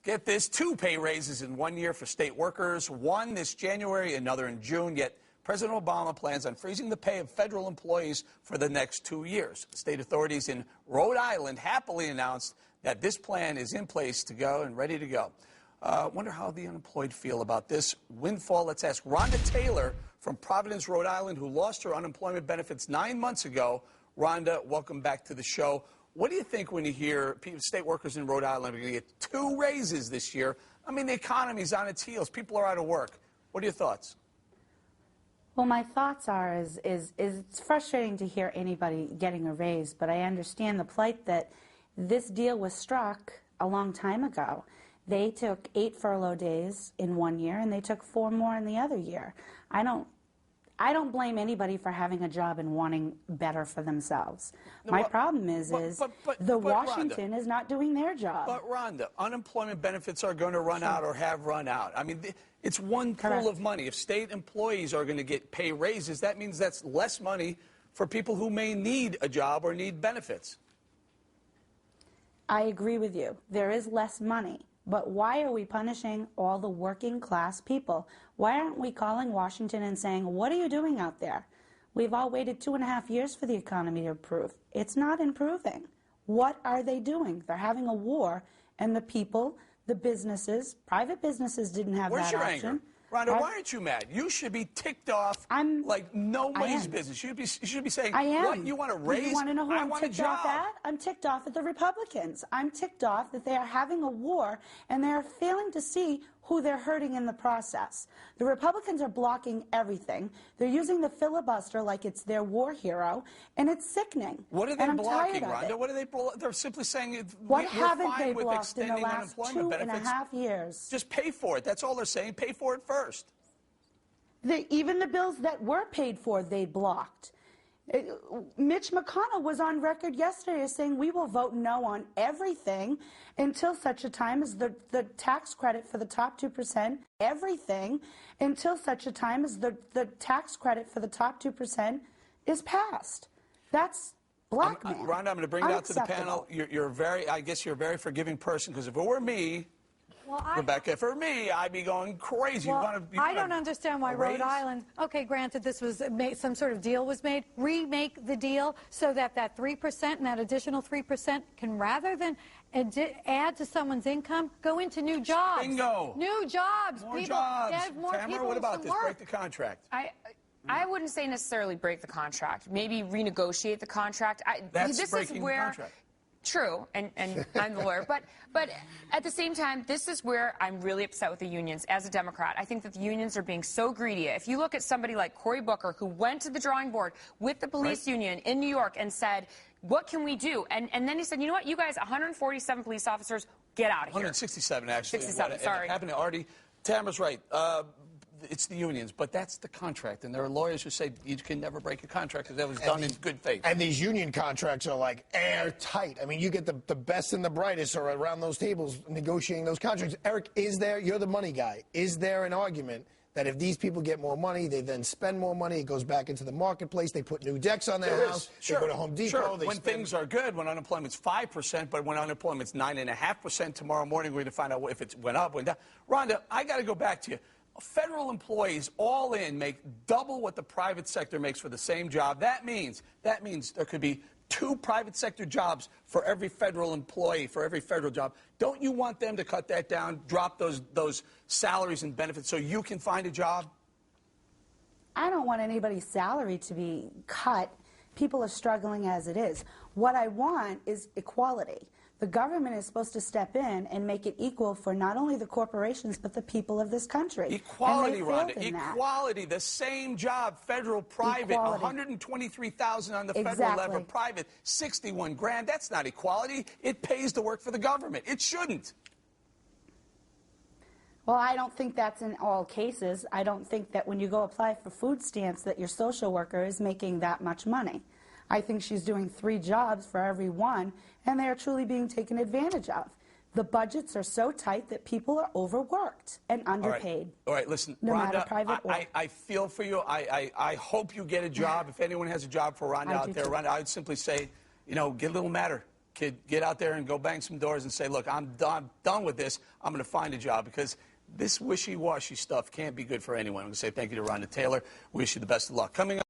Get this, 2 pay raises in 1 year for state workers, one this January, another in June, yet President Obama plans on freezing the pay of federal employees for the next 2 years. State authorities in Rhode Island happily announced that this plan is in place to go and ready to go. Wonder how the unemployed feel about this windfall. Let's ask Rhonda Taylor from Providence, Rhode Island, who lost her unemployment benefits 9 months ago. Rhonda, welcome back to the show. What do you think when you hear state workers in Rhode Island are going to get 2 raises this year? I mean, the economy's on its heels. People are out of work. What are your thoughts? Well, my thoughts are is it's frustrating to hear anybody getting a raise, but I understand the plight that this deal was struck a long time ago. They took 8 furlough days in 1 year, and they took 4 more in the other year. I don't blame anybody for having a job and wanting better for themselves. My problem is Washington Rhonda, is not doing their job. But Rhonda, unemployment benefits are going to run out or have run out. I mean, it's one pool of money. If state employees are going to get pay raises, that means that's less money for people who may need a job or need benefits. I agree with you. There is less money. But why are we punishing all the working class people? Why aren't we calling Washington and saying, what are you doing out there? We've all waited 2.5 years for the economy to improve. It's not improving. What are they doing? They're having a war, and the people, the businesses, private businesses didn't have that option. Where's your anger? Rhonda, why aren't you mad? You should be ticked off like no way's business. You should be saying, what, you want to raise? You want to know who I'm ticked off at? I'm ticked off at the Republicans. I'm ticked off that they are having a war, and they are failing to see who they're hurting in the process. The Republicans are blocking everything. They're using the filibuster like it's their war hero, and it's sickening. What are they blocking, Rhonda? What are they? They're simply saying what we're haven't fine they with blocked in the extending last unemployment benefits. 2.5 years? Just pay for it. That's all they're saying. Pay for it first. Even the bills that were paid for, they blocked. Mitch McConnell was on record yesterday as saying we will vote no on everything until such a time as the tax credit for the top 2%, everything until such a time as the tax credit for the top 2% is passed. That's blackmail. Rhonda, I'm going to bring it out to the panel. I guess you're a very forgiving person, because if it were me, Rebecca, for me, I'd be going crazy. Well, I don't understand why Rhode Island, okay, granted this was some sort of deal was made, remake the deal so that that 3% and that additional 3% can, rather than add to someone's income, go into new jobs. Bingo. New jobs. More jobs. More Tamara, what about this? Break the contract. I wouldn't say necessarily break the contract. Maybe renegotiate the contract. That's breaking the contract. True, and I'm the lawyer, but at the same time, this is where I'm really upset with the unions as a Democrat. I think that the unions are being so greedy. If you look at somebody like Cory Booker, who went to the drawing board with the police union in New York and said, what can we do? And then he said, you know what, you guys, 147 police officers, get out of here. 167, actually. 67, sorry. It happened to Artie. Tamara's right. It's the unions, but that's the contract. And there are lawyers who say you can never break a contract because that was done in good faith. And these union contracts are like airtight. I mean, you get the best and the brightest are around those tables negotiating those contracts. Eric, you're the money guy. Is there an argument that if these people get more money, they then spend more money, it goes back into the marketplace, they put new decks on their house, they go to Home Depot. When things are good, when unemployment's 5%, but when unemployment's 9.5%, tomorrow morning we're going to find out if it went up, went down. Rhonda, I got to go back to you. Federal employees all in make double what the private sector makes for the same job. That means there could be 2 private sector jobs for every federal employee, for every federal job. Don't you want them to cut that down, drop those salaries and benefits so you can find a job? I don't want anybody's salary to be cut. People are struggling as it is. What I want is equality. The government is supposed to step in and make it equal for not only the corporations, but the people of this country. Equality, Rhonda. Equality. The same job, federal, private, 123,000 on the federal level, private, 61 grand. That's not equality. It pays to work for the government. It shouldn't. Well, I don't think that's in all cases. I don't think that when you go apply for food stamps that your social worker is making that much money. I think she's doing 3 jobs for every one, and they are truly being taken advantage of. The budgets are so tight that people are overworked and underpaid. All right, listen, no Rhonda, matter private or I feel for you. I hope you get a job. If anyone has a job for Rhonda out there, Rhonda, I would simply say, get a little madder. get out there and go bang some doors and say, look, I'm done with this. I'm going to find a job, because this wishy-washy stuff can't be good for anyone. I'm going to say thank you to Rhonda Taylor. Wish you the best of luck. Coming up.